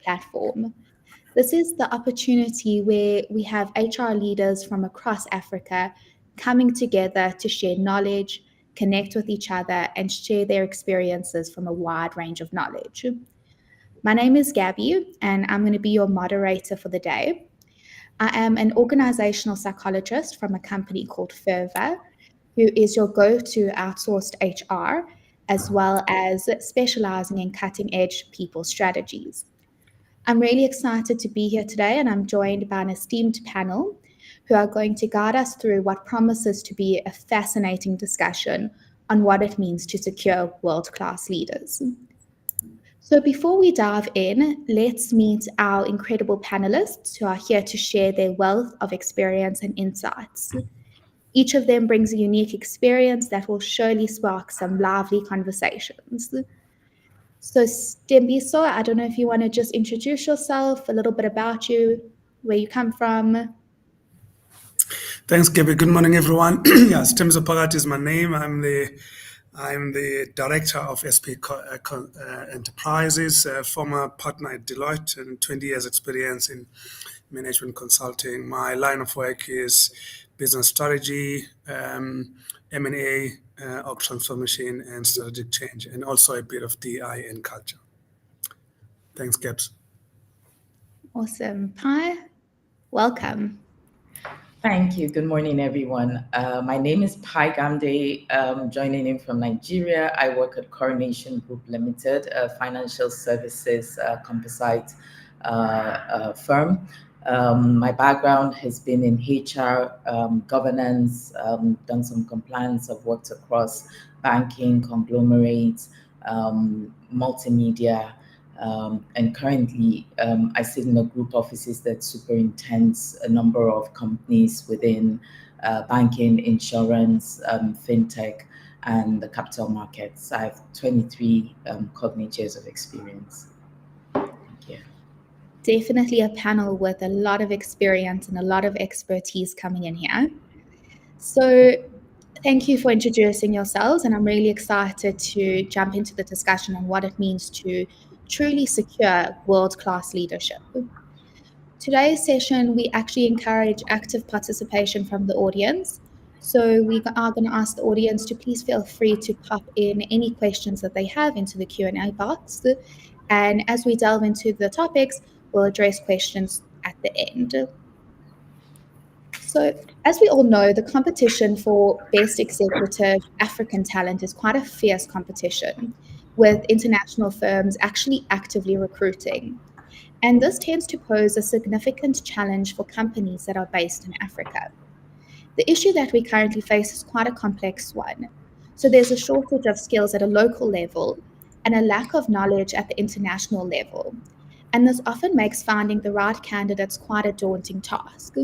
platform. This is the opportunity where we have HR leaders from across Africa coming together to share knowledge, connect with each other, and share their experiences from a wide range of knowledge. My name is Gabby, and I'm going to be your moderator for the day. I am an organizational psychologist from a company called Ferva, who is your go-to outsourced HR, as well as specializing in cutting-edge people strategies. I'm really excited to be here today, and I'm joined by an esteemed panel who are going to guide us through what promises to be a fascinating discussion on what it means to secure world-class leaders. So before we dive in, let's meet our incredible panelists who are here to share their wealth of experience and insights. Each of them brings a unique experience that will surely spark some lively conversations. So Stembiso, I don't know if you want to just introduce yourself, a little bit about you, where you come from. Thanks, Gabby. Good morning, everyone. Yes, Stembiso Phakathi is my name. I'm the director of SP Enterprises, former partner at Deloitte, and 20 years experience in management consulting. My line of work is business strategy, M&A, org transformation, and strategic change, and also a bit of DI and culture. Thanks, Gabs. Awesome. Pi, welcome. Thank you. Good morning, everyone. My name is Pai Gamde, joining in from Nigeria. I work at Coronation Group Limited, a financial services composite firm. My background has been in HR, governance, done some compliance. I've worked across banking, conglomerates, multimedia, and currently I sit in a group offices that superintends a number of companies within banking, insurance, fintech, and the capital markets. I have 23 cognate years of experience. Thank you. Definitely a panel with a lot of experience and a lot of expertise coming in here. So thank you for introducing yourselves, and I'm really excited to jump into the discussion on what it means to truly secure world-class leadership. Today's session, we actually encourage active participation from the audience. So we are going to ask the audience to please feel free to pop in any questions that they have into the Q&A box. And as we delve into the topics, we'll address questions at the end. So as we all know, the competition for best executive African talent is quite a fierce competition, with international firms actually actively recruiting. And this tends to pose a significant challenge for companies that are based in Africa. The issue that we currently face is quite a complex one. So there's a shortage of skills at a local level and a lack of knowledge at the international level. And this often makes finding the right candidates quite a daunting task.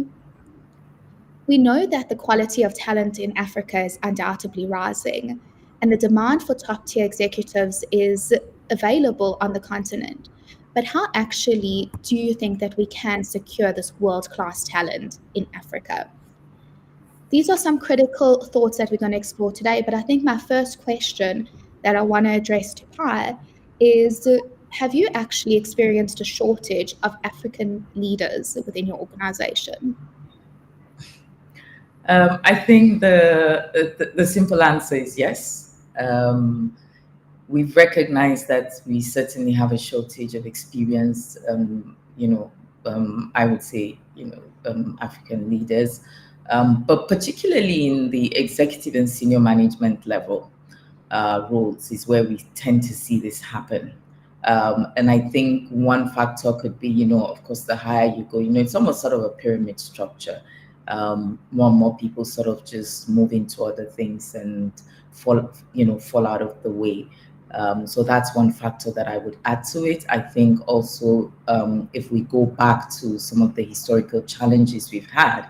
We know that the quality of talent in Africa is undoubtedly rising, and the demand for top-tier executives is available on the continent. But how actually do you think that we can secure this world-class talent in Africa? These are some critical thoughts that we're going to explore today, but I think my first question that I want to address to Pi is, have you actually experienced a shortage of African leaders within your organization? I think the simple answer is yes. We've recognized that we certainly have a shortage of experience, I would say, African leaders, but particularly in the executive and senior management level roles is where we tend to see this happen. And I think one factor could be, of course, the higher you go, it's almost sort of a pyramid structure. More and more people sort of just move into other things and fall out of the way. So that's one factor that I would add to it. I think also if we go back to some of the historical challenges we've had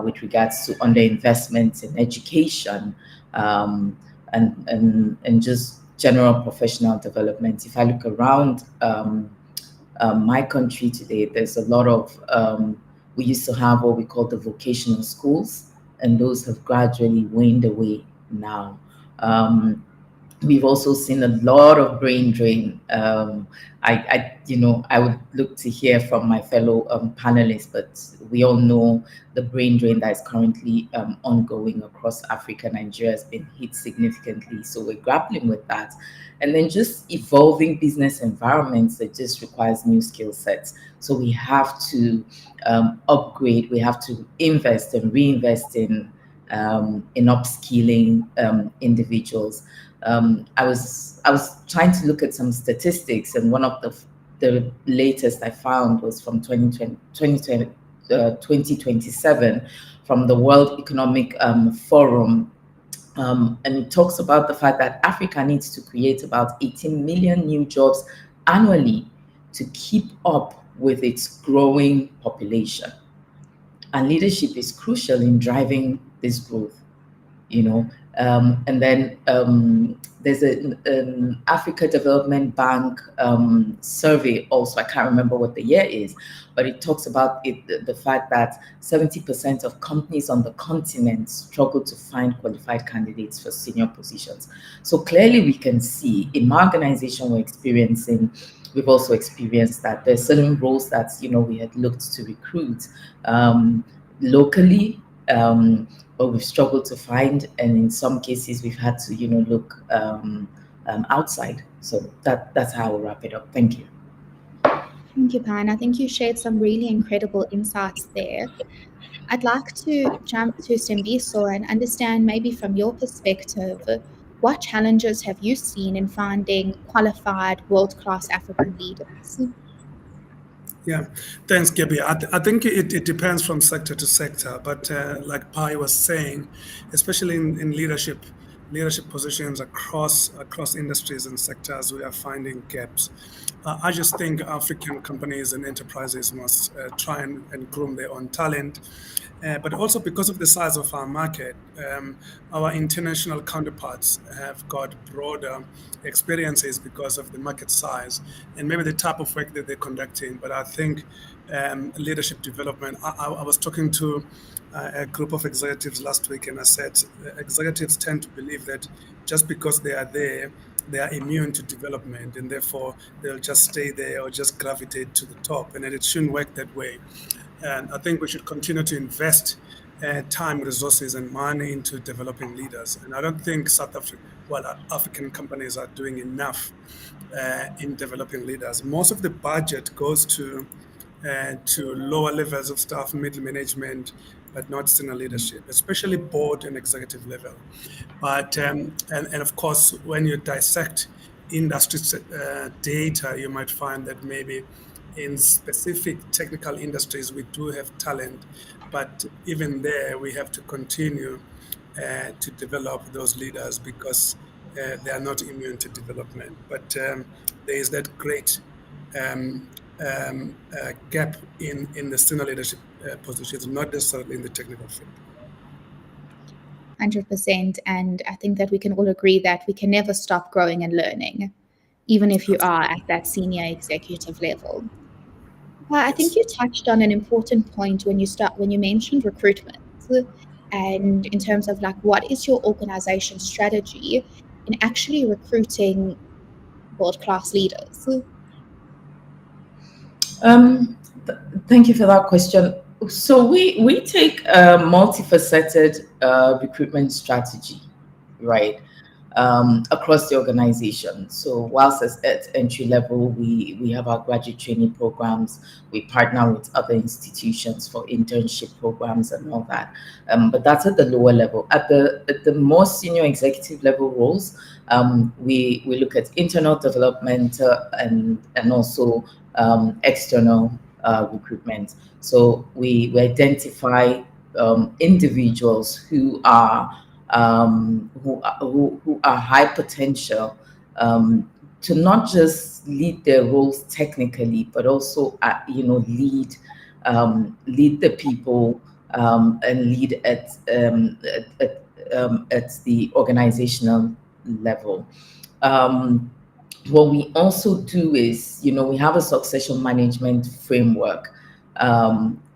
with regards to underinvestment in education and just general professional development. If I look around my country today, there's a lot of we used to have what we call the vocational schools, and those have gradually waned away now. We've also seen a lot of brain drain. I would look to hear from my fellow panelists, but we all know the brain drain that is currently ongoing across Africa. Nigeria has been hit significantly, so we're grappling with that. And then just evolving business environments that just requires new skill sets. So we have to upgrade. We have to invest and reinvest in upskilling individuals. I was trying to look at some statistics, and one of the latest I found was from 2027 from the World Economic Forum. And it talks about the fact that Africa needs to create about 18 million new jobs annually to keep up with its growing population. And leadership is crucial in driving this growth. And then there's an Africa Development Bank survey also. I can't remember what the year is, but it talks about the fact that 70% of companies on the continent struggle to find qualified candidates for senior positions. So clearly we can see in my organization we've also experienced that there's certain roles that we had looked to recruit locally, but we've struggled to find, and in some cases we've had to look outside. So that's how I'll wrap it up. Thank you. Thank you, Pan. I think you shared some really incredible insights there. I'd like to jump to Simbiso and understand, maybe from your perspective, what challenges have you seen in finding qualified world-class African leaders? Yeah, thanks, Gabby. I think it depends from sector to sector, but like Pai was saying, especially in leadership positions across industries and sectors, we are finding gaps. I just think African companies and enterprises must try and groom their own talent. But also because of the size of our market, our international counterparts have got broader experiences because of the market size and maybe the type of work that they're conducting. But I think leadership development, I was talking to a group of executives last week, and I said executives tend to believe that just because they are there, they are immune to development, and therefore they'll just stay there or just gravitate to the top. And it shouldn't work that way. And I think we should continue to invest time, resources, and money into developing leaders. And I don't think African companies are doing enough in developing leaders. Most of the budget goes to lower levels of staff, middle management, but not senior leadership, especially board and executive level. But and of course, when you dissect industry data, you might find that maybe in specific technical industries we do have talent, but even there we have to continue to develop those leaders because they are not immune to development. But there is that great gap in the senior leadership positions, not necessarily in the technical field. 100%. And I think that we can all agree that we can never stop growing and learning, even if you are at that senior executive level. Well, I think you touched on an important point when you mentioned recruitment, and in terms of like, what is your organization strategy in actually recruiting world-class leaders? Thank you for that question. So we take a multifaceted recruitment strategy, right, across the organization. So whilst at entry level, we have our graduate training programs. We partner with other institutions for internship programs and all that. But that's at the lower level. At the more senior executive level roles, we look at internal development and also external recruitment. So we identify individuals who are high potential to not just lead their roles technically, but also lead the people and lead at the organizational level. What we also do is, we have a succession management framework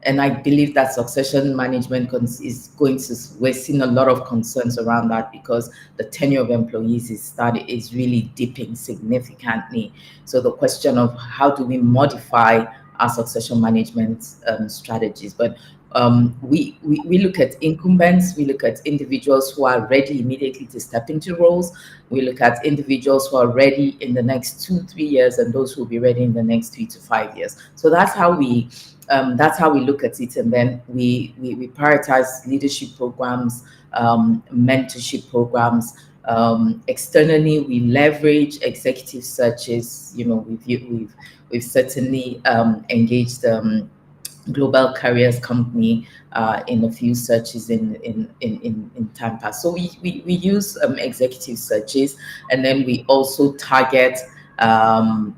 And I believe that succession management is going to, we're seeing a lot of concerns around that because the tenure of employees is really dipping significantly. So the question of how do we modify our succession management strategies? But we look at incumbents, we look at individuals who are ready immediately to step into roles. We look at individuals who are ready in the next 2-3 years and those who will be ready in the next 3 to 5 years. So that's how we look at it. And then we prioritize leadership programs, mentorship programs. Externally, we leverage executive searches. We've certainly engaged global careers company in a few searches in time past. So we use executive searches, and then we also target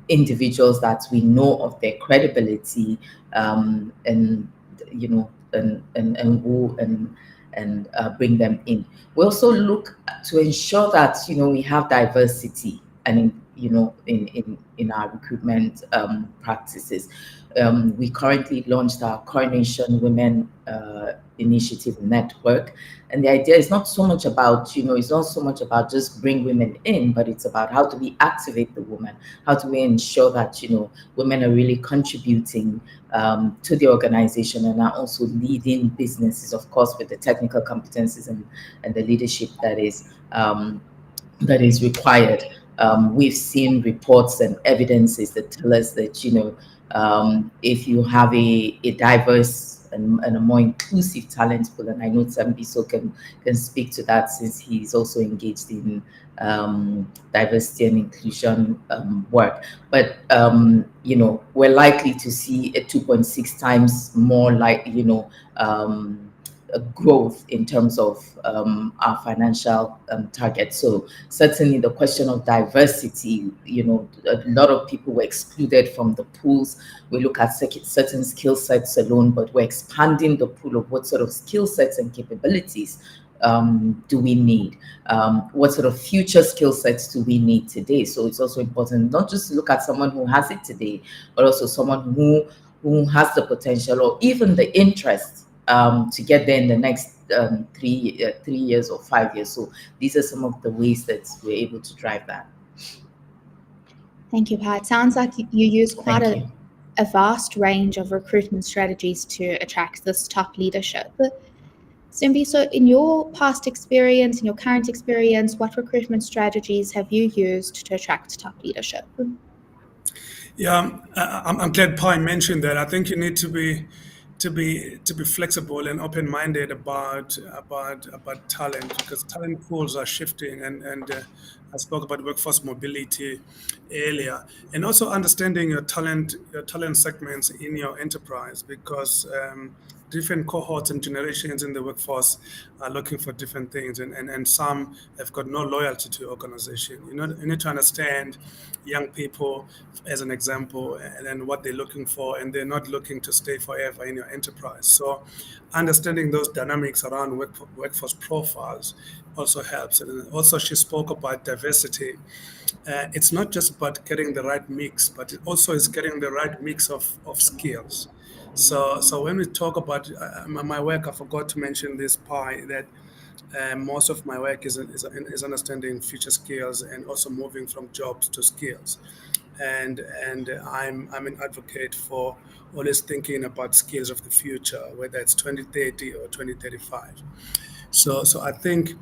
individuals that we know of their credibility, and bring them in. We also look to ensure that we have diversity and in our recruitment practices. We currently launched our Coronation Women Initiative Network, and the idea is not so much about just bring women in, but it's about how do we activate the women, how do we ensure that women are really contributing to the organization and are also leading businesses, of course, with the technical competencies and the leadership that is required. We've seen reports and evidences that tell us that if you have a diverse and a more inclusive talent pool, and I know Sambiso can speak to that since he's also engaged in diversity and inclusion work. But we're likely to see a 2.6 times more a growth in terms of our financial targets. So certainly the question of diversity, a lot of people were excluded from the pools. We look at certain skill sets alone, but we're expanding the pool of what sort of skill sets and capabilities do we need? What sort of future skill sets do we need today? So it's also important not just to look at someone who has it today, but also someone who has the potential or even the interest to get there in the next 3 years or 5 years. So these are some of the ways that we're able to drive that. Thank you, Pat. Sounds like you use quite a vast range of recruitment strategies to attract this top leadership. Simbi, so in your past experience, in your current experience, what recruitment strategies have you used to attract top leadership? Yeah, I'm glad Pai mentioned that. I think you need to be flexible and open-minded about talent, because talent pools are shifting, and I spoke about workforce mobility earlier, and also understanding your talent segments in your enterprise, because different cohorts and generations in the workforce are looking for different things, and some have got no loyalty to your organization. You need to understand young people as an example, and what they're looking for, and they're not looking to stay forever in your enterprise. So understanding those dynamics around workforce profiles also helps. And also she spoke about diversity. It's not just about getting the right mix, but it also is getting the right mix of skills. So when we talk about my work, I forgot to mention this Pi, that most of my work is understanding future skills and also moving from jobs to skills. And I'm an advocate for always thinking about skills of the future, whether it's 2030 or 2035. So I think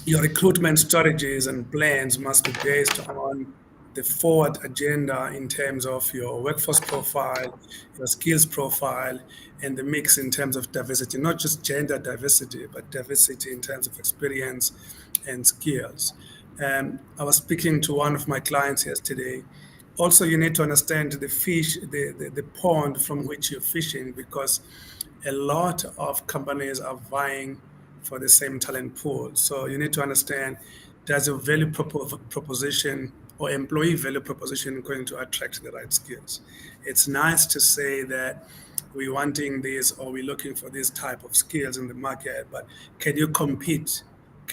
your recruitment strategies and plans must be based on the forward agenda in terms of your workforce profile, your skills profile, and the mix in terms of diversity, not just gender diversity, but diversity in terms of experience and skills. I was speaking to one of my clients yesterday. Also, you need to understand the pond from which you're fishing, because a lot of companies are vying for the same talent pool. So you need to understand, does a value proposition or employee value proposition going to attract the right skills? It's nice to say that we're wanting this or we're looking for this type of skills in the market, but can you compete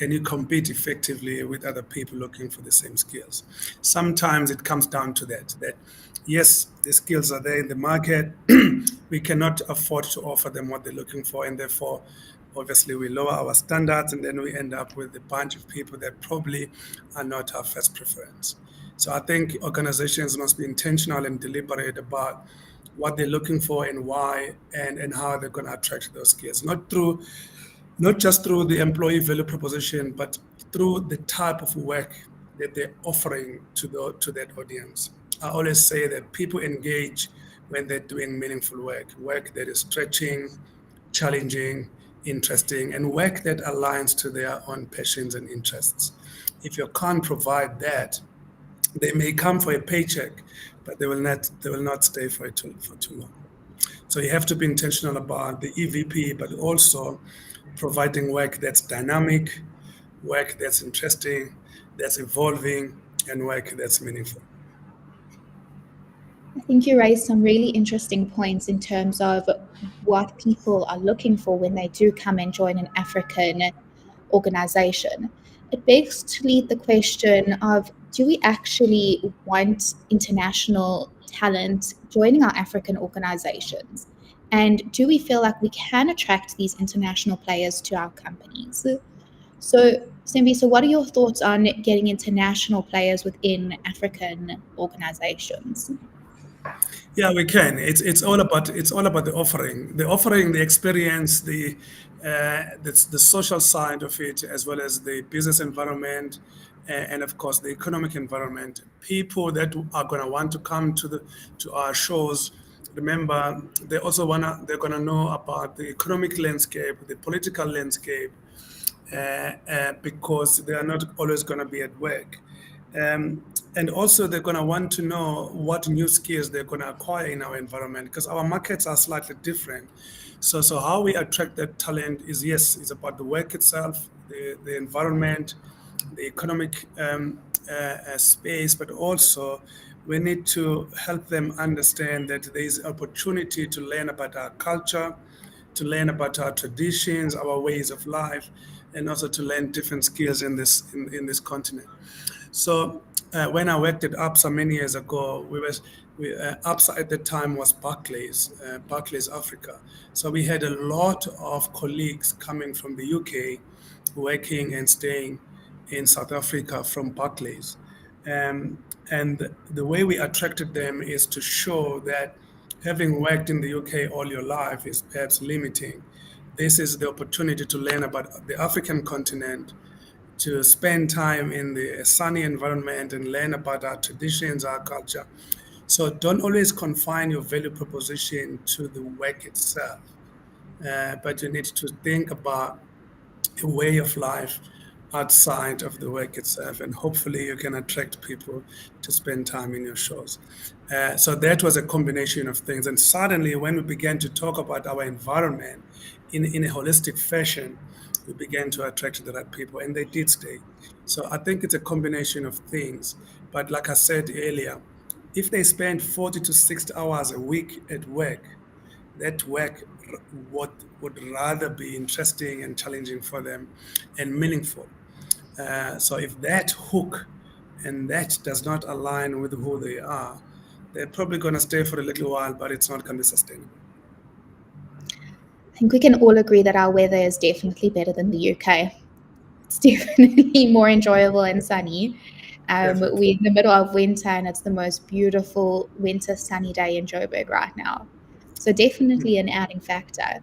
can you compete effectively with other people looking for the same skills? Sometimes it comes down to that yes, the skills are there in the market. We cannot afford to offer them what they're looking for, and therefore, obviously, we lower our standards, and then we end up with a bunch of people that probably are not our first preference. So I think organizations must be intentional and deliberate about what they're looking for and why, and how they're going to attract those skills, not just through the employee value proposition, but through the type of work that they're offering to that audience. I always say that people engage when they're doing meaningful work that is stretching, challenging, interesting, and work that aligns to their own passions and interests. If you can't provide that, they may come for a paycheck, but they will not stay for too long. So you have to be intentional about the EVP, but also providing work that's dynamic, work that's interesting, that's evolving, and work that's meaningful. I think you raised some really interesting points in terms of what people are looking for when they do come and join an African organization. It begs to lead the question of, do we actually want international talent joining our African organizations? And do we feel like we can attract these international players to our companies? So, Simbi, so what are your thoughts on getting international players within African organizations? Yeah, we can. It's all about the experience, the social side of it, as well as the business environment, and of course the economic environment. People that are gonna want to come to our shows. Remember, they're gonna know about the economic landscape, the political landscape, because they are not always going to be at work. And also, they're going to want to know what new skills they're going to acquire in our environment, because our markets are slightly different. So how we attract that talent is, yes, it's about the work itself, the environment, the economic space, but also we need to help them understand that there is opportunity to learn about our culture, to learn about our traditions, our ways of life, and also to learn different skills in this continent. So when I worked at APSA many years ago, APSA at the time was Barclays Africa. So we had a lot of colleagues coming from the UK, working and staying in South Africa from Barclays. And the way we attracted them is to show that having worked in the UK all your life is perhaps limiting. This is the opportunity to learn about the African continent, to spend time in the sunny environment and learn about our traditions, our culture. So don't always confine your value proposition to the work itself, but you need to think about a way of life outside of the work itself, and hopefully you can attract people to spend time in your shows. So that was a combination of things. And suddenly, when we began to talk about our environment in a holistic fashion, we began to attract the right people, and they did stay. So I think it's a combination of things. But like I said earlier, if they spend 40 to 60 hours a week at work, that work would rather be interesting and challenging for them and meaningful. So if that hook and that does not align with who they are, they're probably going to stay for a little while, but it's not going to be sustainable. I think we can all agree that our weather is definitely better than the UK. It's definitely more enjoyable and sunny. Definitely. We're in the middle of winter and it's the most beautiful winter sunny day in Joburg right now. So definitely an adding factor.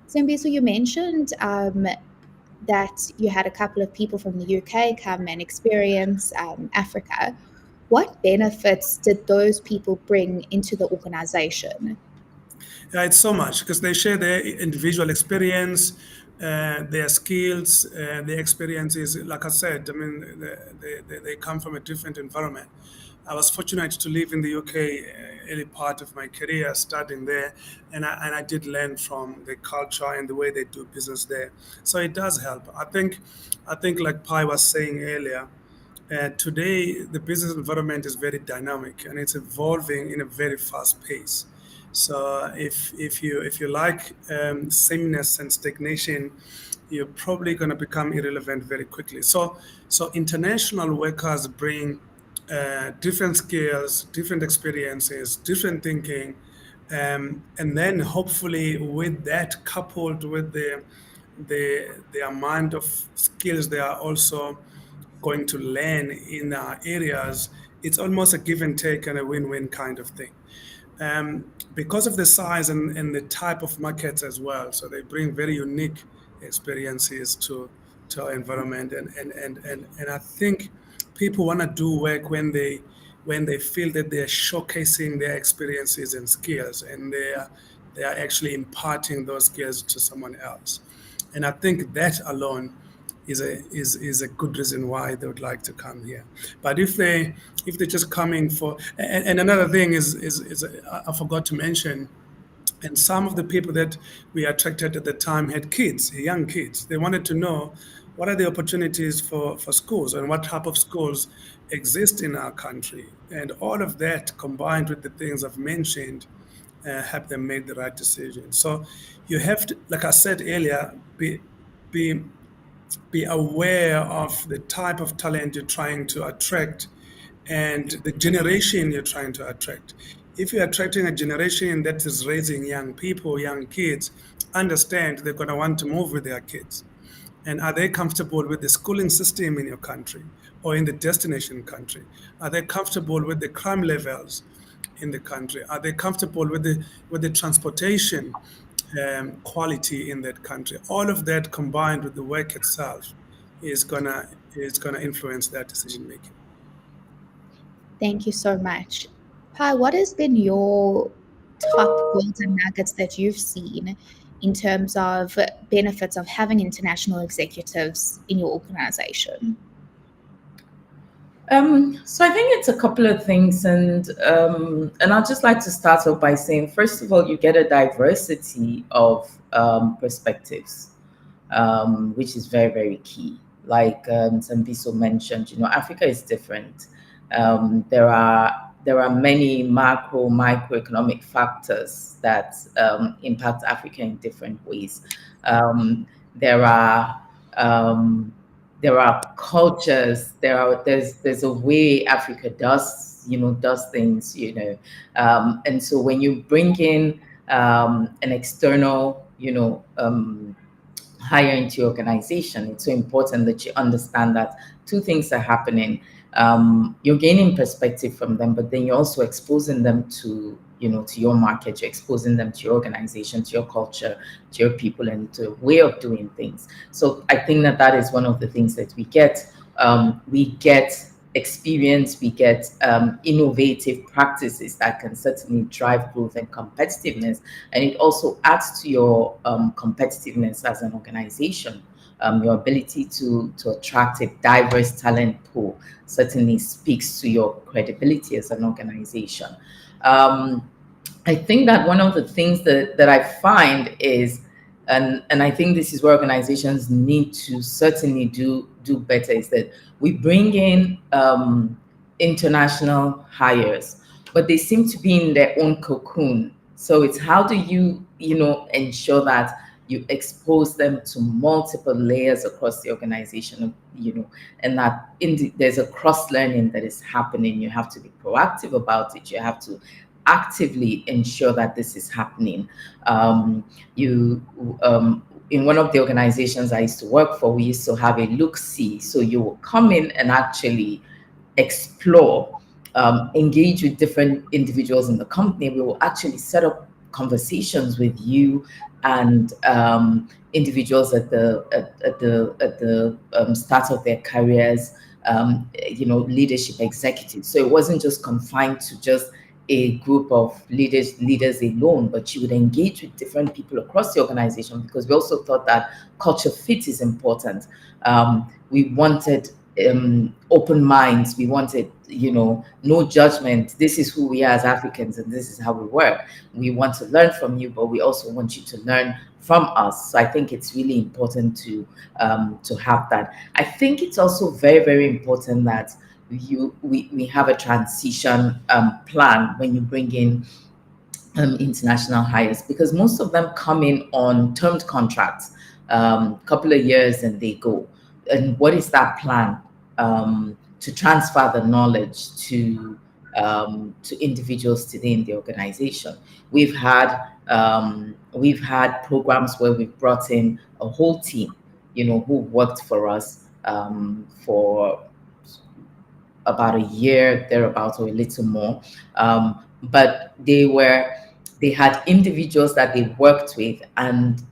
Simbi, so you mentioned that you had a couple of people from the UK come and experience Africa. What benefits did those people bring into the organization? Yeah, it's so much because they share their individual experience, their skills, their experiences. Like I said, I mean, they come from a different environment. I was fortunate to live in the UK early part of my career, studying there, and I did learn from the culture and the way they do business there. So it does help. I think like Pi was saying earlier, today the business environment is very dynamic and it's evolving in a very fast pace. So if you like sameness and stagnation, you're probably going to become irrelevant very quickly. So international workers bring different skills, different experiences, different thinking, and then hopefully with that coupled with the amount of skills they are also going to learn in areas, it's almost a give and take and a win-win kind of thing. Because of the size and the type of markets as well. So they bring very unique experiences to our environment. And I think people want to do work when they feel that they're showcasing their experiences and skills, and they are actually imparting those skills to someone else. And I think that alone is a good reason why they would like to come here. But if they're just coming for, and another thing is I forgot to mention, and some of the people that we attracted at the time had kids, young kids. They wanted to know what are the opportunities for schools and what type of schools exist in our country. And all of that combined with the things I've mentioned help them make the right decision. So you have to, like I said earlier, be be aware of the type of talent you're trying to attract and the generation you're trying to attract. If you're attracting a generation that is raising young people, young kids, understand they're going to want to move with their kids. And are they comfortable with the schooling system in your country or in the destination country? Are they comfortable with the crime levels in the country? Are they comfortable with the transportation quality in that country? All of that combined with the work itself is gonna influence that decision making. Thank you so much. Pi, what has been your top golden nuggets that you've seen in terms of benefits of having international executives in your organization? So I think it's a couple of things, and I'd just like to start off by saying, first of all, you get a diversity of perspectives, which is very, very key. Like Sambiso mentioned, Africa is different. There are many microeconomic factors that impact Africa in different ways. There are there are cultures. There's a way Africa does things. And so when you bring in an external hire into your organization, it's so important that you understand that two things are happening. You're gaining perspective from them, but then you're also exposing them to your market. You're exposing them to your organization, to your culture, to your people, and to a way of doing things. So I think that is one of the things that we get. We get experience, we get innovative practices that can certainly drive growth and competitiveness, and it also adds to your competitiveness as an organization. Your ability to attract a diverse talent pool certainly speaks to your credibility as an organization. I think that one of the things that I find is, and I think this is where organizations need to certainly do better, is that we bring in international hires, but they seem to be in their own cocoon. So it's how do you ensure that you expose them to multiple layers across the organization, and that there's a cross learning that is happening. You have to be proactive about it. You have to actively ensure that this is happening. In one of the organizations I used to work for, we used to have a look-see. So you will come in and actually explore, engage with different individuals in the company. We will actually set up conversations with you and individuals at the start of their careers, leadership executives. So it wasn't just confined to just a group of leaders alone, but you would engage with different people across the organization, because we also thought that culture fit is important. We wanted open minds. We wanted, no judgment. This is who we are as Africans, and this is how we work. We want to learn from you, but we also want you to learn from us. So I think it's really important to have that. I think it's also very, very important that we have a transition plan when you bring in international hires, because most of them come in on termed contracts. couple of years and they go. And what is that plan to transfer the knowledge to individuals today in the organization? We've had programs where we've brought in a whole team, who worked for us for about a year thereabouts or a little more. But they had individuals that they worked with, and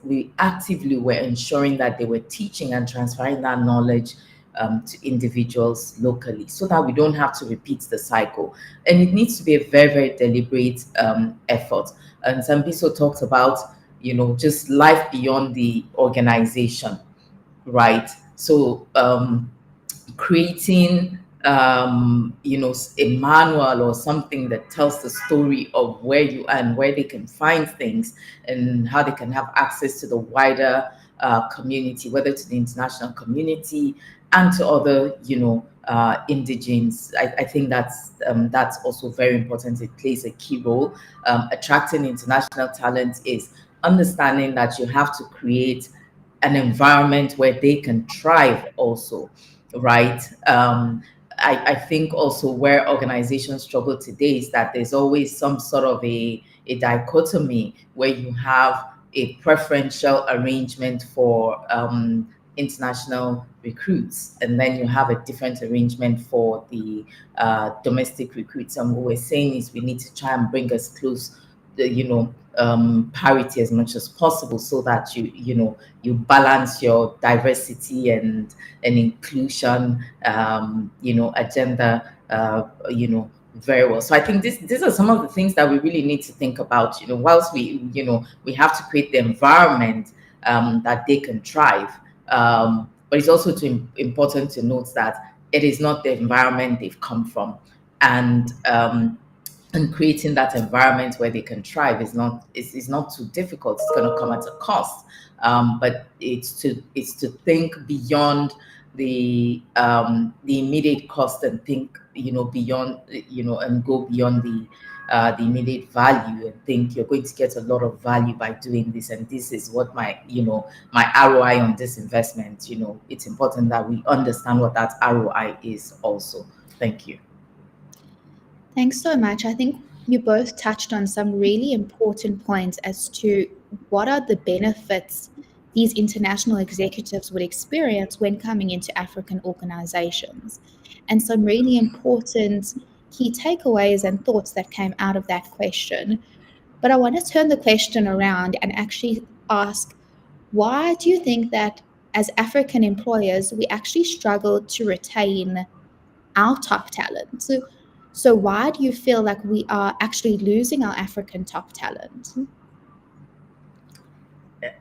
we actively were ensuring that they were teaching and transferring that knowledge to individuals locally, so that we don't have to repeat the cycle. And it needs to be a very, very deliberate effort. And some people talked about, just life beyond the organization, right? So creating a manual or something that tells the story of where you are and where they can find things and how they can have access to the wider community, whether to the international community and to other indigenes. I think that's also very important. It plays a key role. Attracting international talent is understanding that you have to create an environment where they can thrive also, right? I think also where organizations struggle today is that there's always some sort of a dichotomy where you have a preferential arrangement for international recruits, and then you have a different arrangement for the domestic recruits. And what we're saying is we need to try and bring us close, parity as much as possible, so that you balance your diversity and inclusion agenda very well. So I think these are some of the things that we really need to think about. Whilst we have to create the environment that they can thrive, but it's also important to note that it is not the environment they've come from, and creating that environment where they can thrive is not too difficult. It's going to come at a cost, but it's to think beyond the immediate cost and think beyond and go beyond the immediate value, and think you're going to get a lot of value by doing this, and this is what my ROI on this investment. It's important that we understand what that ROI is also. Thank you. Thanks so much. I think you both touched on some really important points as to what are the benefits these international executives would experience when coming into African organizations, and some really important key takeaways and thoughts that came out of that question. But I want to turn the question around and actually ask, why do you think that as African employers, we actually struggle to retain our top talent? So why do you feel like we are actually losing our African top talent?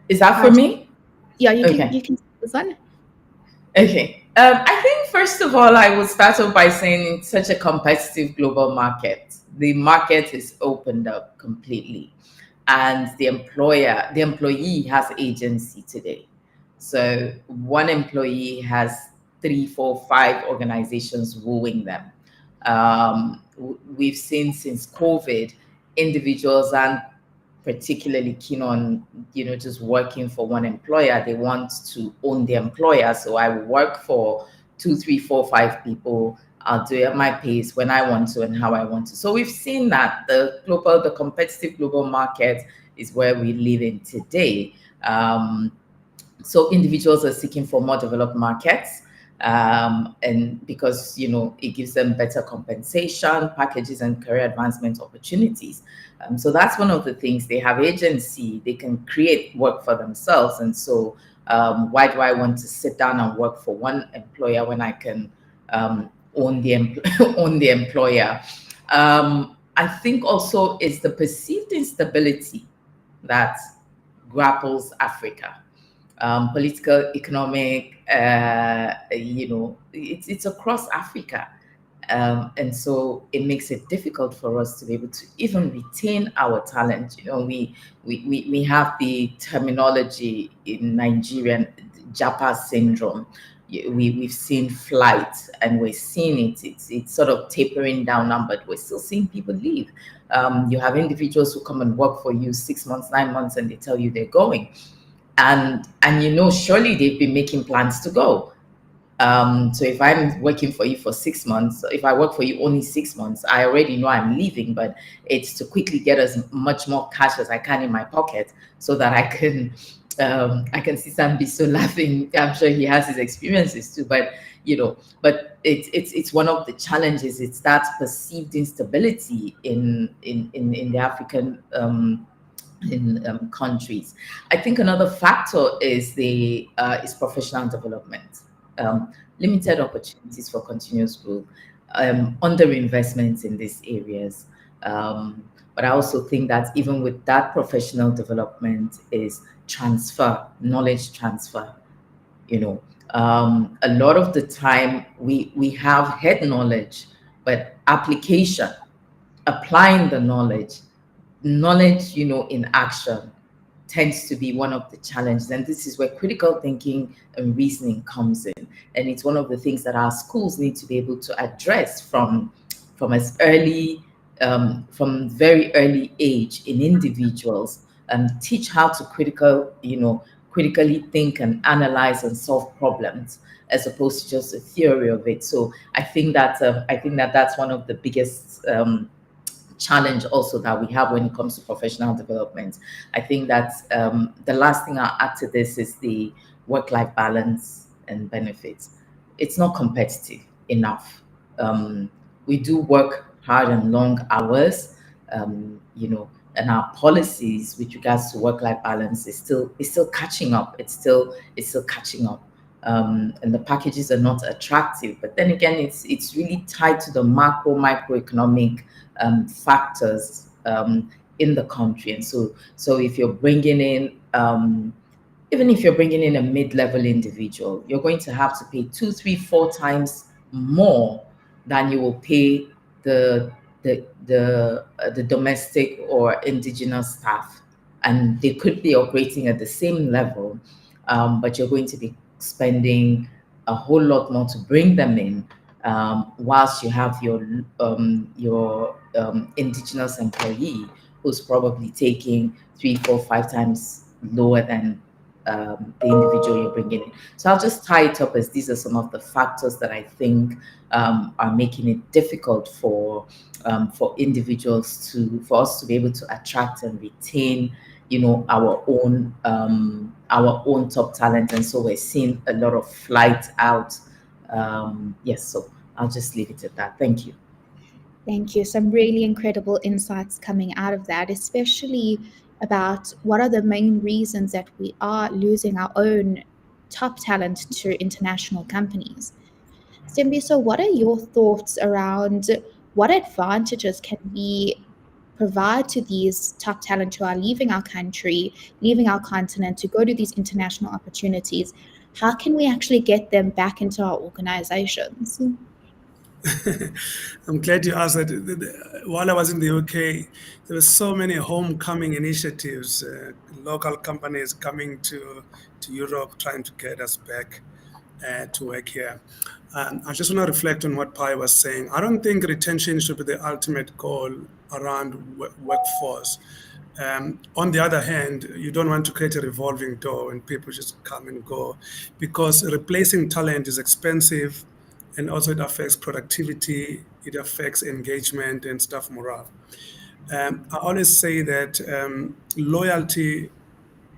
Is that for me? Yeah, you Okay. can take this one. Okay. I think first of all, I would start off by saying in such a competitive global market, the market is opened up completely, and the employee has agency today. So one employee has 3, 4, 5 organizations wooing them. We've seen since COVID, individuals aren't particularly keen on just working for one employer. They want to own the employer. So I will work for 2, 3, 4, 5 people. I'll do it at my pace, when I want to and how I want to. So we've seen that the competitive global market is where we live in today. So individuals are seeking for more developed markets, and because it gives them better compensation packages and career advancement opportunities. So that's one of the things. They have agency, they can create work for themselves. And so why do I want to sit down and work for one employer when I can own the employer? I think also it's the perceived instability that grapples Africa. Political, economic, it's across Africa. And so it makes it difficult for us to be able to even retain our talent. We have the terminology in Nigerian, Japa syndrome. We've seen flight, and we're seeing it's sort of tapering down now, but we're still seeing people leave. You have individuals who come and work for you 6 months, 9 months, and they tell you they're going. And surely they've been making plans to go. So if I'm working for you for 6 months, if I work for you only 6 months, I already know I'm leaving, but it's to quickly get as much more cash as I can in my pocket so that I can see Sam so laughing. I'm sure he has his experiences too, but it's one of the challenges. It's that perceived instability in the African in countries. I think another factor is professional development, limited opportunities for continuous growth, underinvestments in these areas. But I also think that even with that professional development is knowledge transfer. A lot of the time we have head knowledge, but applying the knowledge in action tends to be one of the challenges. And this is where critical thinking and reasoning comes in. And it's one of the things that our schools need to be able to address as early, from very early age in individuals, and teach how to critically think and analyze and solve problems, as opposed to just a theory of it. So I think that that's one of the biggest challenge also that we have when it comes to professional development. I think that the last thing I'll add to this is the work-life balance and benefits. It's not competitive enough. We do work hard and long hours, and our policies with regards to work-life balance is still catching up. It's still catching up. And the packages are not attractive. But then again, it's really tied to the microeconomic factors in the country. And so if you're bringing in, even if you're bringing in a mid-level individual, you're going to have to pay 2, 3, 4 times more than you will pay the domestic or indigenous staff, and they could be operating at the same level, but you're going to be spending a whole lot more to bring them in, whilst you have your indigenous employee who's probably taking 3, 4, 5 times lower than the individual you're bringing in. So I'll just tie it up as these are some of the factors that I think are making it difficult for for us to be able to attract and retain, our own top talent. And so we're seeing a lot of flight out. Yes, so I'll just leave it at that. Thank you. Thank you. Some really incredible insights coming out of that, especially about what are the main reasons that we are losing our own top talent to international companies. Stembiso, what are your thoughts around what advantages can we provide to these top talent who are leaving our country, leaving our continent to go to these international opportunities? How can we actually get them back into our organizations? I'm glad you asked that. While I was in the UK, there were so many homecoming initiatives, local companies coming to Europe trying to get us back to work here. I just want to reflect on what Pai was saying. I don't think retention should be the ultimate goal around workforce. On the other hand, you don't want to create a revolving door and people just come and go, because replacing talent is expensive, and also it affects productivity, it affects engagement and staff morale. I always say that loyalty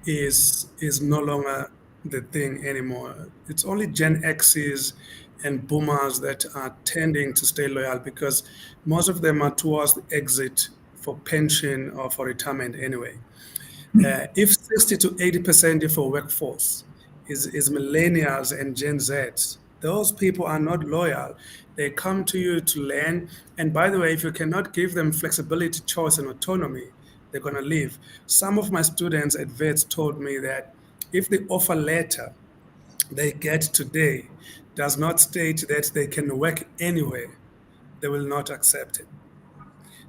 is no longer the thing anymore. It's only Gen X's and boomers that are tending to stay loyal, because most of them are towards the exit for pension or for retirement anyway. If 60 to 80% of our workforce is millennials and Gen Zs, those people are not loyal. They come to you to learn. And by the way, if you cannot give them flexibility, choice, and autonomy, they're going to leave. Some of my students at VETS told me that if the offer letter they get today does not state that they can work anywhere, they will not accept it.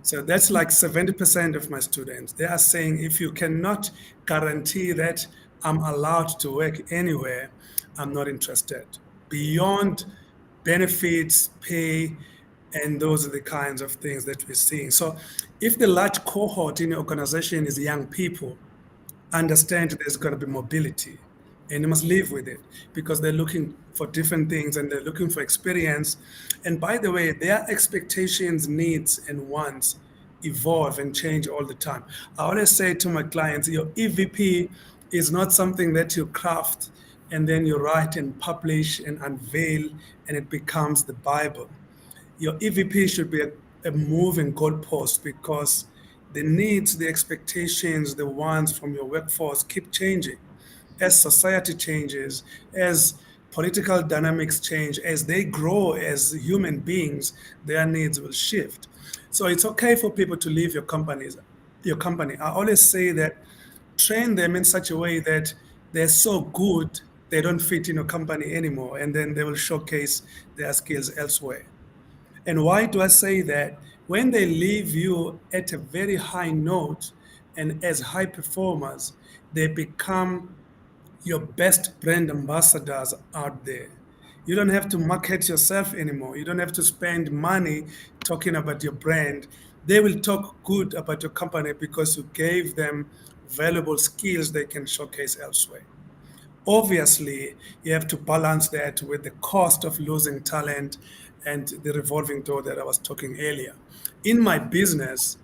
So that's like 70% of my students. They are saying if you cannot guarantee that I'm allowed to work anywhere, I'm not interested. Beyond benefits, pay, and those are the kinds of things that we're seeing. So if the large cohort in your organization is young people, understand there's going to be mobility and you must live with it because they're looking for different things and they're looking for experience. And by the way, their expectations, needs, and wants evolve and change all the time. I always say to my clients, your EVP is not something that you craft and then you write and publish and unveil and it becomes the Bible. Your EVP should be a moving goalpost because the needs, the expectations, the wants from your workforce keep changing. As society changes, as political dynamics change, as they grow as human beings, their needs will shift. So it's okay for people to leave your company. I always say that train them in such a way that they're so good they don't fit in your company anymore, and then they will showcase their skills elsewhere. And why do I say that? When they leave you at a very high note and as high performers, they become your best brand ambassadors out there. You don't have to market yourself anymore. You don't have to spend money talking about your brand. They will talk good about your company because you gave them valuable skills they can showcase elsewhere. Obviously, you have to balance that with the cost of losing talent and the revolving door that I was talking earlier. In my business,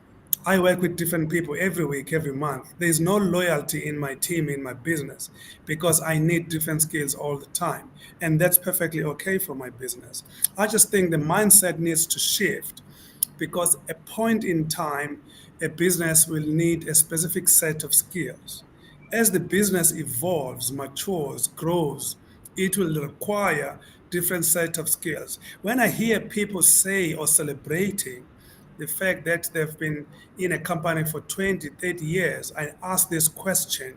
I work with different people every week, every month. There's no loyalty in my team, in my business, because I need different skills all the time. And that's perfectly okay for my business. I just think the mindset needs to shift because a point in time, a business will need a specific set of skills. As the business evolves, matures, grows, it will require different set of skills. When I hear people say or celebrating the fact that they've been in a company for 20, 30 years, I ask this question: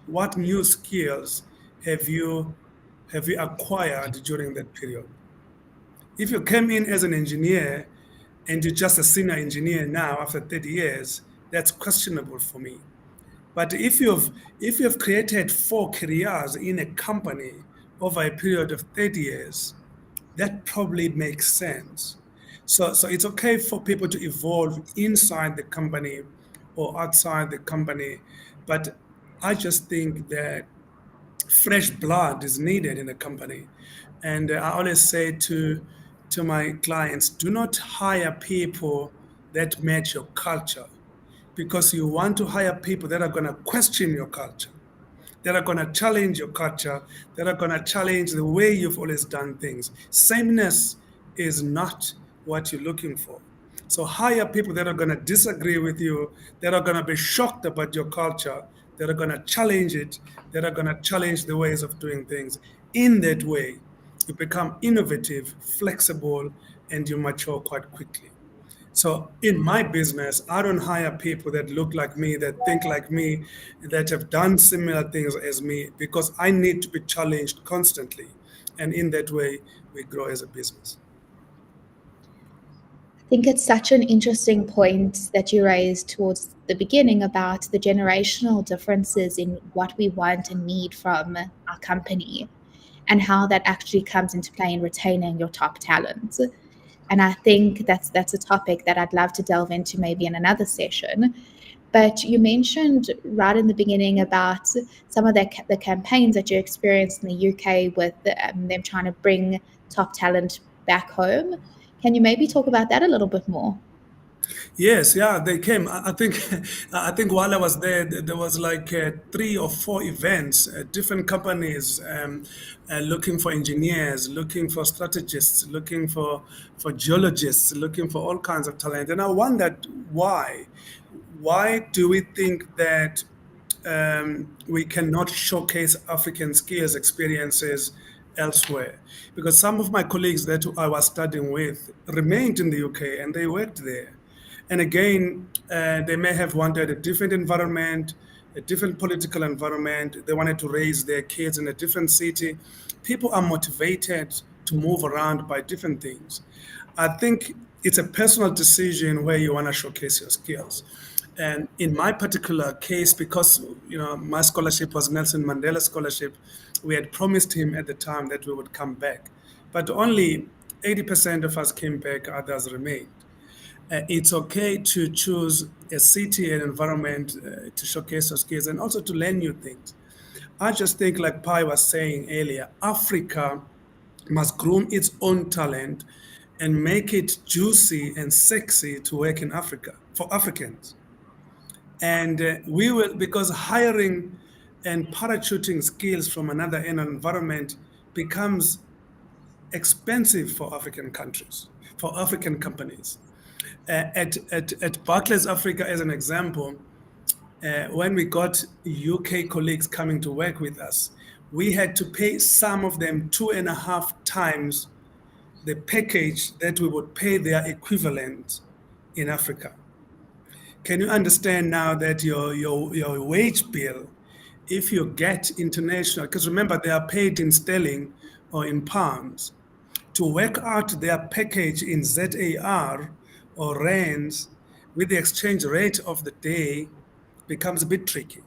what new skills have you acquired during that period? If you came in as an engineer and you're just a senior engineer now after 30 years, that's questionable for me. But if you've created 4 careers in a company over a period of 30 years, that probably makes sense. So it's okay for people to evolve inside the company or outside the company, but I just think that fresh blood is needed in a company. And I always say to my clients, do not hire people that match your culture because you want to hire people that are going to question your culture, that are going to challenge your culture, that are going to challenge the way you've always done things. Sameness is not what you're looking for. So hire people that are going to disagree with you, that are going to be shocked about your culture, that are going to challenge it, that are going to challenge the ways of doing things. In that way, you become innovative, flexible, and you mature quite quickly. So in my business, I don't hire people that look like me, that think like me, that have done similar things as me, because I need to be challenged constantly. And in that way, we grow as a business. I think it's such an interesting point that you raised towards the beginning about the generational differences in what we want and need from our company and how that actually comes into play in retaining your top talent. And I think that's a topic that I'd love to delve into maybe in another session. But you mentioned right in the beginning about some of the campaigns that you experienced in the UK with them trying to bring top talent back home. Can you maybe talk about that a little bit more? Yes, yeah, they came. I think, I think while I was there, there was like 3 or 4 events, different companies looking for engineers, looking for strategists, looking for geologists, looking for all kinds of talent. And I wondered why. Why do we think that we cannot showcase African skills, experiences elsewhere? Because some of my colleagues that I was studying with remained in the UK and they worked there. And again, they may have wanted a different environment, a different political environment. They wanted to raise their kids in a different city. People are motivated to move around by different things. I think it's a personal decision where you want to showcase your skills. And in my particular case, because my scholarship was Nelson Mandela scholarship, we had promised him at the time that we would come back, but only 80% of us came back, others remained. It's okay to choose a city and environment to showcase your skills and also to learn new things. I just think, like Pai was saying earlier, Africa must groom its own talent and make it juicy and sexy to work in Africa for Africans. And we will, because hiring and parachuting skills from another environment becomes expensive for African countries, for African companies. At Barclays Africa, as an example, when we got UK colleagues coming to work with us, we had to pay some of them 2.5 times the package that we would pay their equivalent in Africa. Can you understand now that your wage bill, if you get international, because remember they are paid in sterling or in pounds, to work out their package in ZAR or rands with the exchange rate of the day becomes a bit tricky.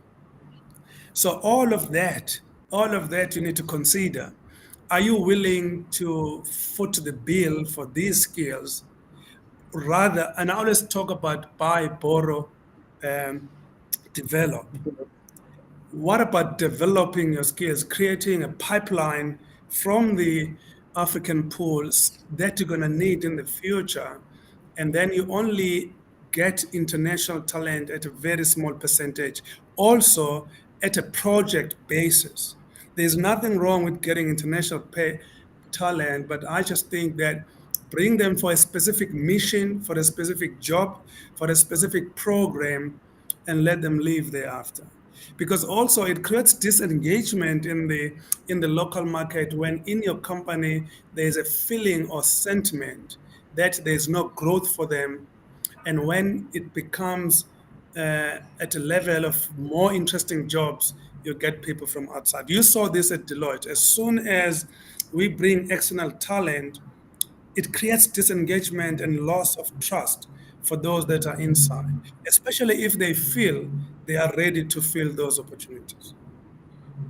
So all of that you need to consider. Are you willing to foot the bill for these skills rather? And I always talk about buy, borrow, um, develop. What about developing your skills, creating a pipeline from the African pools that you're going to need in the future? And then you only get international talent at a very small percentage, also at a project basis. There's nothing wrong with getting international talent, but I just think that bring them for a specific mission, for a specific job, for a specific program, and let them leave thereafter. Because also it creates disengagement in the local market when in your company there's a feeling or sentiment that there's no growth for them, and when it becomes at a level of more interesting jobs, you get people from outside. You saw this at Deloitte. As soon as we bring external talent, it creates disengagement and loss of trust for those that are inside, especially if they feel they are ready to fill those opportunities.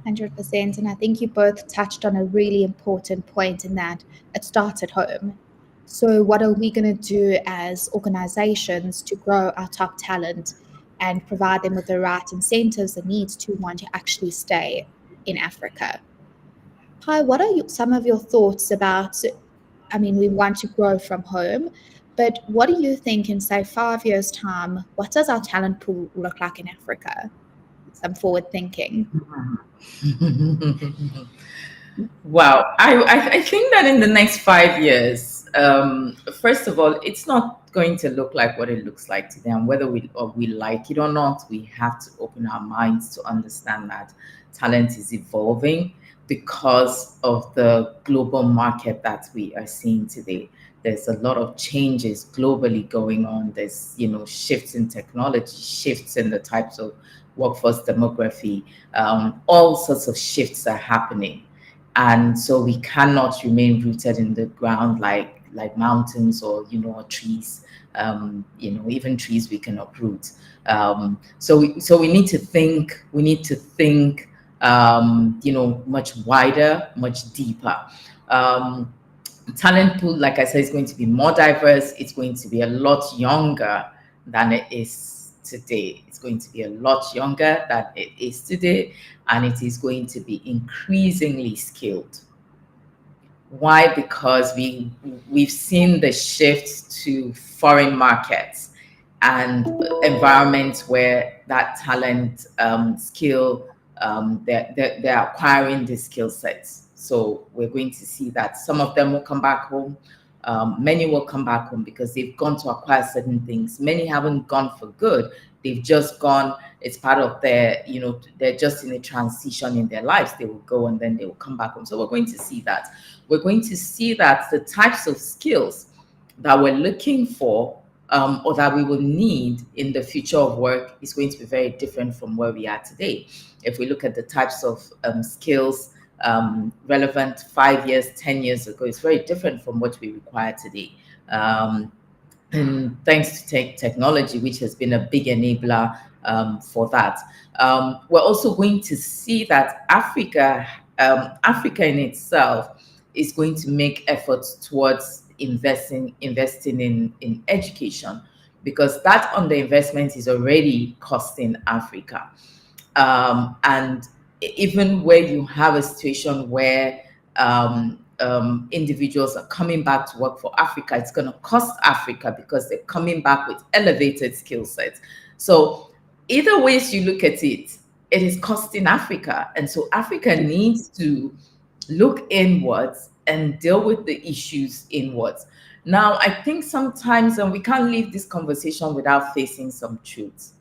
100%. And I think you both touched on a really important point in that it starts at home. So, what are we going to do as organizations to grow our top talent and provide them with the right incentives and needs to want to actually stay in Africa? Hi, what are some of your thoughts about? I mean, we want to grow from home, but what do you think in, say, 5 years' time? What does our talent pool look like in Africa? Some forward thinking. Wow, I think that in the next 5 years, first of all, it's not going to look like what it looks like today, and whether we like it or not, we have to open our minds to understand that talent is evolving because of the global market that we are seeing today. There's a lot of changes globally going on. There's, shifts in technology, shifts in the types of workforce demography, all sorts of shifts are happening. And so we cannot remain rooted in the ground like mountains or trees. Even trees we can uproot. So we need to think. We need to think. Much wider, much deeper. Talent pool, like I said, is going to be more diverse. It's going to be a lot younger than it is today. It's going to be a lot younger than it is today, and it is going to be increasingly skilled. Why? Because we've seen the shift to foreign markets and environments where that talent, skill, they're acquiring the skill sets. So we're going to see that some of them will come back home. Many will come back home because they've gone to acquire certain things. Many haven't gone for good. They've just gone, it's part of their, they're just in a transition in their lives. They will go and then they will come back home. So we're going to see that. We're going to see that the types of skills that we're looking for or that we will need in the future of work is going to be very different from where we are today. If we look at the types of skills relevant 5 years, 10 years ago, it's very different from what we require today. And thanks to technology, which has been a big enabler for that. We're also going to see that Africa in itself is going to make efforts towards investing in education, because that underinvestment is already costing Africa. And even where you have a situation where individuals are coming back to work for Africa, it's going to cost Africa because they're coming back with elevated skill sets. So either ways you look at it, it is costing Africa. And so Africa needs to look inwards and deal with the issues inwards. Now, I think sometimes, and we can't leave this conversation without facing some truths.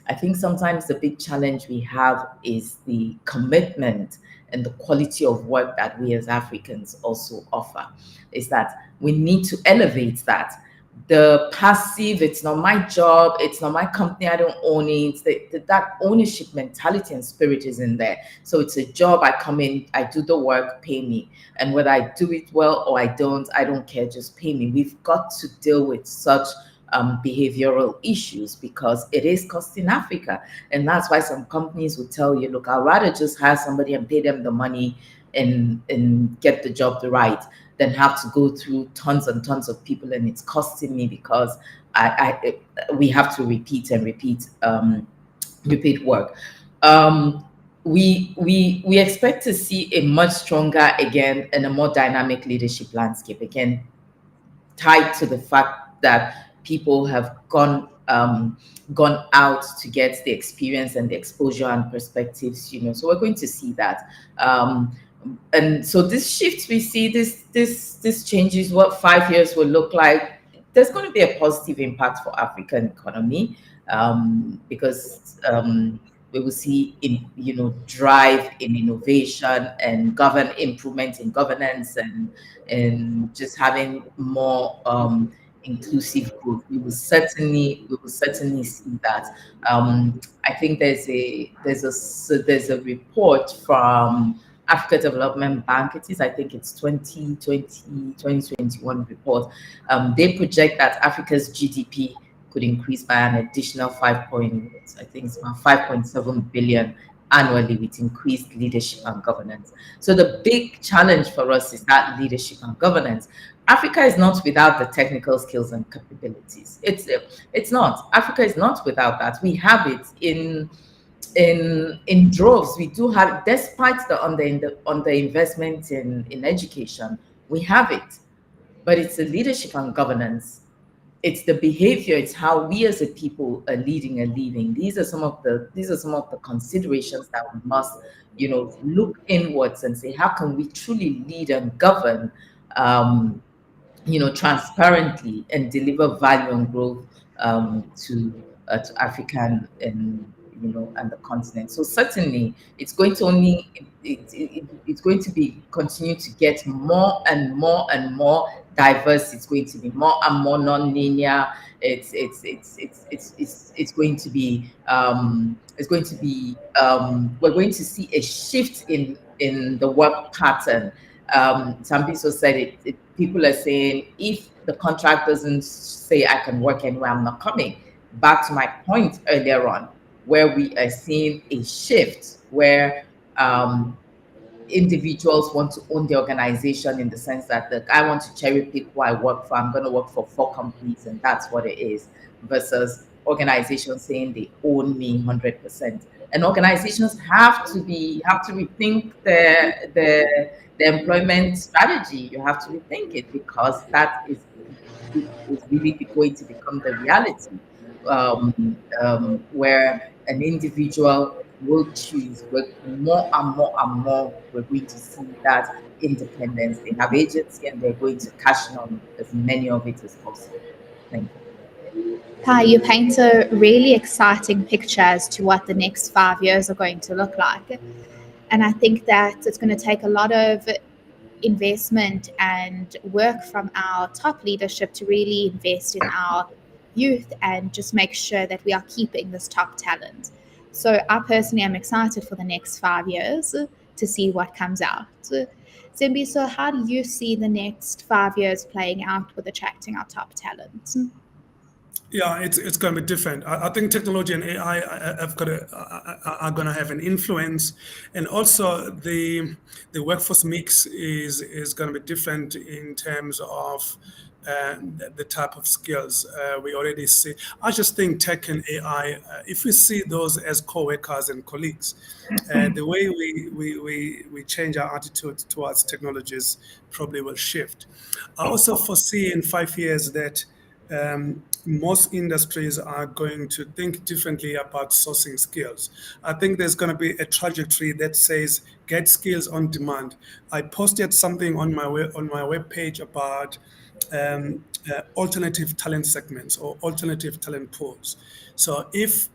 I think sometimes the big challenge we have is the commitment and the quality of work that we as Africans also offer. Is that we need to elevate that. The passive, it's not my job, it's not my company, I don't own it. That ownership mentality and spirit is in there. So it's a job, I come in, I do the work, pay me. And whether I do it well or I don't care, just pay me. We've got to deal with such behavioral issues because it is costing Africa. And that's why some companies will tell you, look, I'd rather just hire somebody and pay them the money and get the job right than have to go through tons and tons of people, and it's costing me because we have to repeat work. We expect to see a much stronger, again, and a more dynamic leadership landscape, again, tied to the fact that people have gone out to get the experience and the exposure and perspectives, so we're going to see that. And so this shift we see, this changes what 5 years will look like. There's going to be a positive impact for African economy, because we will see drive in innovation and improvement in governance and just having more inclusive growth. We will certainly see that. I think there's a report from Africa Development Bank. I think it's 2021 report. They project that Africa's GDP could increase by an additional 5.7 billion annually with increased leadership and governance. So the big challenge for us is that leadership and governance. Africa is not without the technical skills and capabilities. It's not. Africa is not without that. We have it in droves. We do have, despite the underinvestment in education, we have it. But it's the leadership and governance. It's the behavior. It's how we as a people are leading and leading. These are some of the considerations that we must, look inwards and say, how can we truly lead and govern, transparently and deliver value and growth to African and the continent. So certainly, it's going to it's going to be continue to get more and more and more diverse. It's going to be more and more non-linear. It's going to be we're going to see a shift in the work pattern. Some people said it. People are saying, if the contract doesn't say I can work anywhere, I'm not coming. Back to my point earlier on, where we are seeing a shift where individuals want to own the organization, in the sense that I want to cherry pick who I work for. I'm going to work for 4 companies, and that's what it is, versus organizations saying they own me 100%. And organizations have to rethink their employment strategy. You have to rethink it, because that is really going to become the reality, where an individual will choose. But more and more and more, we're going to see that independence. They have agency, and they're going to cash in on as many of it as possible. Thank you. Pi, you paint a really exciting picture as to what the next 5 years are going to look like. And I think that it's going to take a lot of investment and work from our top leadership to really invest in our youth and just make sure that we are keeping this top talent. So I personally am excited for the next 5 years to see what comes out. Zimbi, so how do you see the next 5 years playing out with attracting our top talent? Yeah, it's going to be different. I think technology and AI are going to have an influence, and also the workforce mix is going to be different in terms of the type of skills we already see. I just think tech and AI, if we see those as co-workers and colleagues, the way we change our attitude towards technologies probably will shift. I also foresee in 5 years that most industries are going to think differently about sourcing skills. I think there's going to be a trajectory that says get skills on demand. I posted something on my webpage about alternative talent segments or alternative talent pools. So if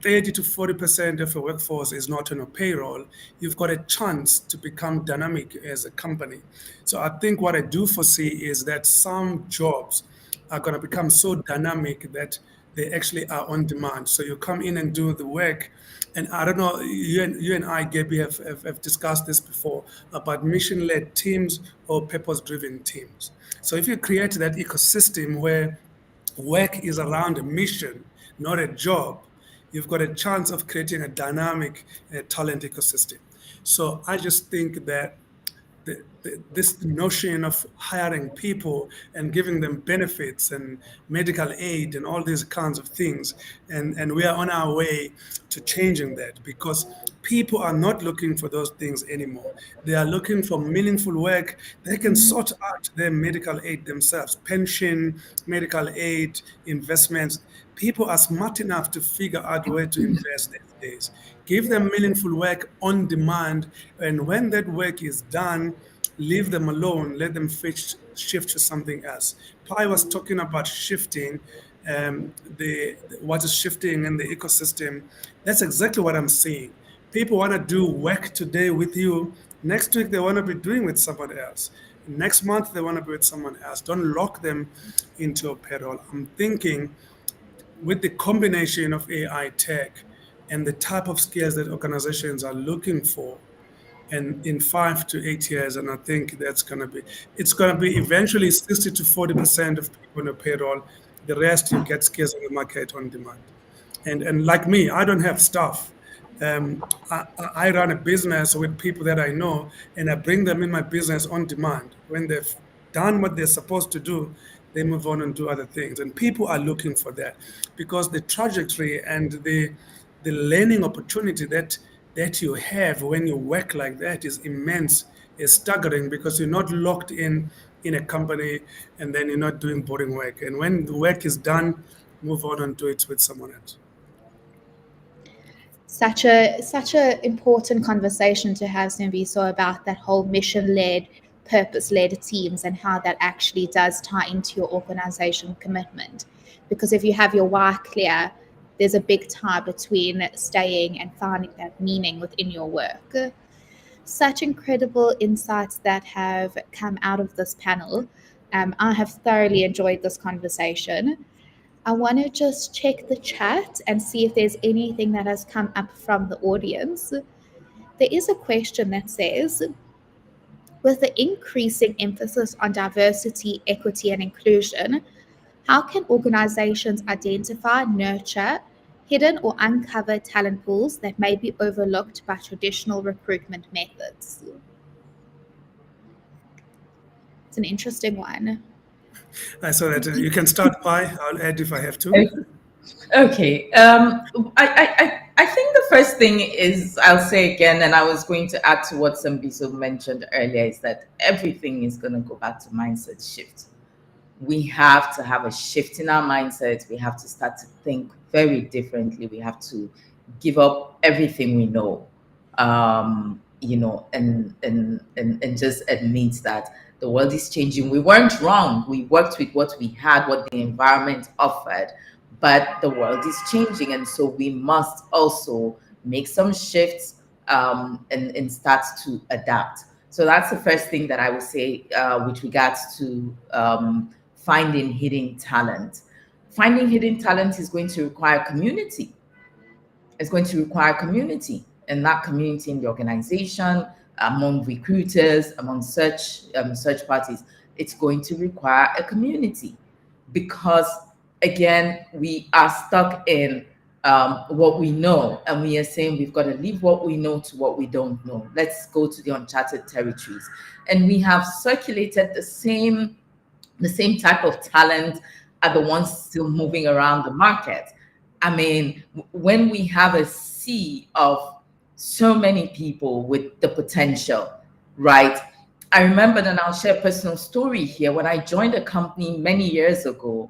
30 to 40% of a workforce is not on a payroll, you've got a chance to become dynamic as a company. So I think what I do foresee is that some jobs are going to become so dynamic that they actually are on demand. So you come in and do the work. And I don't know, you and I, Gabby, have discussed this before about mission-led teams or purpose-driven teams. So if you create that ecosystem where work is around a mission, not a job, you've got a chance of creating a dynamic talent ecosystem. So I just think that this notion of hiring people and giving them benefits and medical aid and all these kinds of things, and we are on our way to changing that because people are not looking for those things anymore. They are looking for meaningful work. They can sort out their medical aid themselves, pension, medical aid, investments. People are smart enough to figure out where to invest these days. Give them meaningful work on demand, and when that work is done, leave them alone. Let them shift to something else. Pi was talking about shifting, what is shifting in the ecosystem. That's exactly what I'm seeing. People want to do work today with you. Next week they want to be doing with someone else. Next month they want to be with someone else. Don't lock them into a payroll. I'm thinking with the combination of AI tech and the type of skills that organizations are looking for, and in 5 to 8 years, and I think it's going to be eventually 60 to 40% of people on the payroll. The rest you get skills on the market on demand. And like me, I don't have staff. I run a business with people that I know, and I bring them in my business on demand. When they've done what they're supposed to do, they move on and do other things. And people are looking for that because the trajectory and the learning opportunity that you have when you work like that is immense, is staggering because you're not locked in a company and then you're not doing boring work. And when the work is done, move on and do it with someone else. Such a important conversation to have, Simbiso, about that whole mission-led, purpose-led teams and how that actually does tie into your organization commitment. Because if you have your why clear, there's a big tie between staying and finding that meaning within your work. Such incredible insights that have come out of this panel. I have thoroughly enjoyed this conversation. I want to just check the chat and see if there's anything that has come up from the audience. There is a question that says, with the increasing emphasis on diversity, equity, and inclusion, how can organizations identify, nurture, hidden or uncover talent pools that may be overlooked by traditional recruitment methods? It's an interesting one. I saw that. You can start Pi. I'll add if I have to. Okay. I think the first thing is, I'll say again, and I was going to add to what Sambiso mentioned earlier, is that everything is going to go back to mindset shift. We have to have a shift in our mindset. We have to start to think very differently. We have to give up everything we know, and just admit that the world is changing. We weren't wrong. We worked with what we had, what the environment offered, but the world is changing. And so we must also make some shifts and start to adapt. So that's the first thing that I would say with regards to finding hidden talent. Finding hidden talent is going to require community. It's going to require community, and that community in the organization, among recruiters, among search parties. It's going to require a community, because again, we are stuck in what we know, and we are saying we've got to leave what we know to what we don't know. Let's go to the uncharted territories. And we have circulated the same type of talent are the ones still moving around the market. I mean, when we have a sea of so many people with the potential, right? I remember, and I'll share a personal story here. When I joined a company many years ago,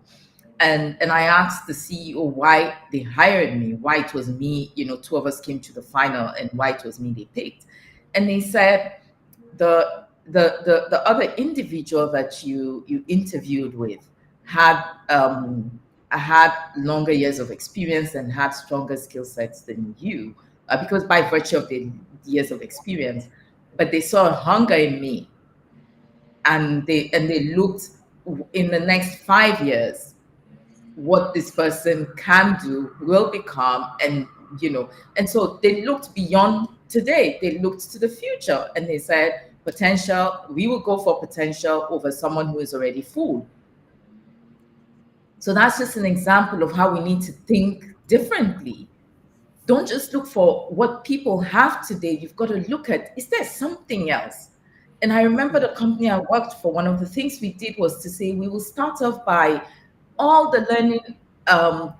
and I asked the CEO why they hired me, why it was me, two of us came to the final, and why it was me they picked. And they said, the other individual that you interviewed with had had longer years of experience and had stronger skill sets than you, because by virtue of the years of experience, but they saw a hunger in me, and they looked in the next 5 years what this person can do, will become, and so they looked beyond today, they looked to the future, and they said, potential, we will go for potential over someone who is already full. So that's just an example of how we need to think differently. Don't just look for what people have today. You've got to look at, is there something else? And I remember the company I worked for, one of the things we did was to say we will start off by all the learning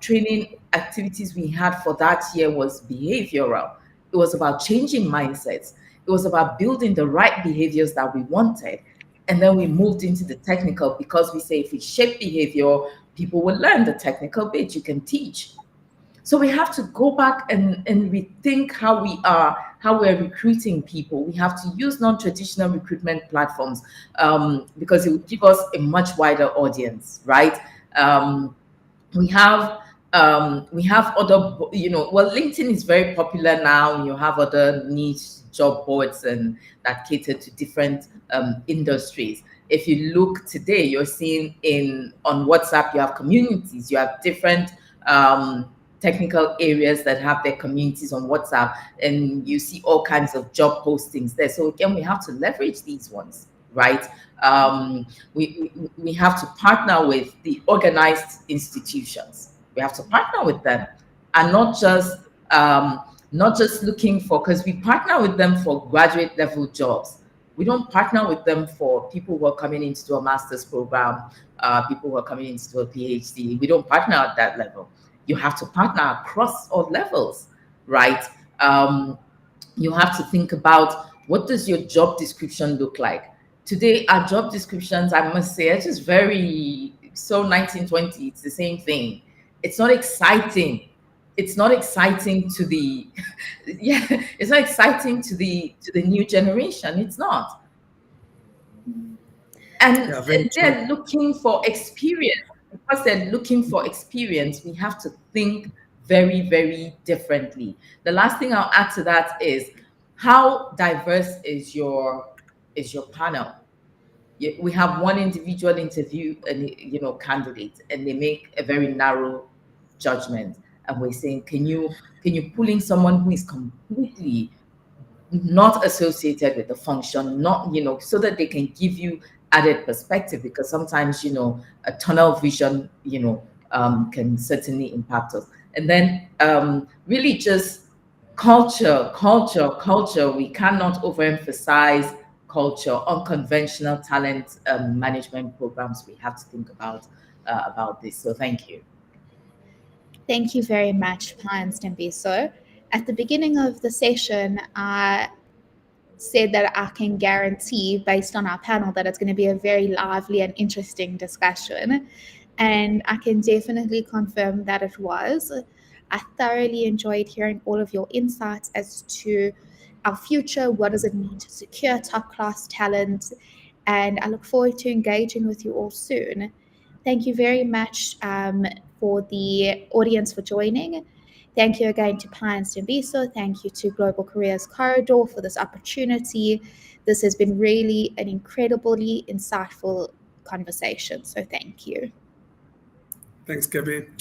training activities we had for that year was behavioral. It was about changing mindsets. It was about building the right behaviors that we wanted. And then we moved into the technical, because we say if we shape behavior, people will learn the technical bit. You can teach. So we have to go back and rethink how we're recruiting people. We have to use non-traditional recruitment platforms, because it will give us a much wider audience, right? We have other, well, LinkedIn is very popular now, and you have other niche job boards and that cater to different industries. If you look today, you're seeing on WhatsApp, you have communities, you have different technical areas that have their communities on WhatsApp, and you see all kinds of job postings there. So again, we have to leverage these ones, right? We have to partner with the organized institutions. We have to partner with them, and not just looking for, because we partner with them for graduate level jobs. We don't partner with them for people who are coming in to do a master's program, people who are coming in to do a PhD. We don't partner at that level. You have to partner across all levels, right? You have to think about, what does your job description look like? Today, our job descriptions, I must say, are just very, so 1920, it's the same thing. It's not exciting. It's not exciting to the, yeah, it's not exciting to the new generation. It's not. And Yeah, very they're true. looking for experience. Because they're looking for experience, we have to think very, very differently. The last thing I'll add to that is, how diverse is your panel? We have one individual interview and candidate, and they make a very narrow judgment, and we're saying, can you pull in someone who is completely not associated with the function, not, so that they can give you added perspective, because sometimes, a tunnel vision, can certainly impact us. And then really just culture. We cannot overemphasize culture. Unconventional talent management programs, we have to think about this. So thank you. Thank you very much, Pines Tembiso. At the beginning of the session, I said that I can guarantee, based on our panel, that it's going to be a very lively and interesting discussion. And I can definitely confirm that it was. I thoroughly enjoyed hearing all of your insights as to our future. What does it mean to secure top class talent? And I look forward to engaging with you all soon. Thank you very much for the audience for joining. Thank you again to Pines Tembiso. Thank you to Global Careers Corridor for this opportunity. This has been really an incredibly insightful conversation. So thank you. Thanks, Gabby. Cheers.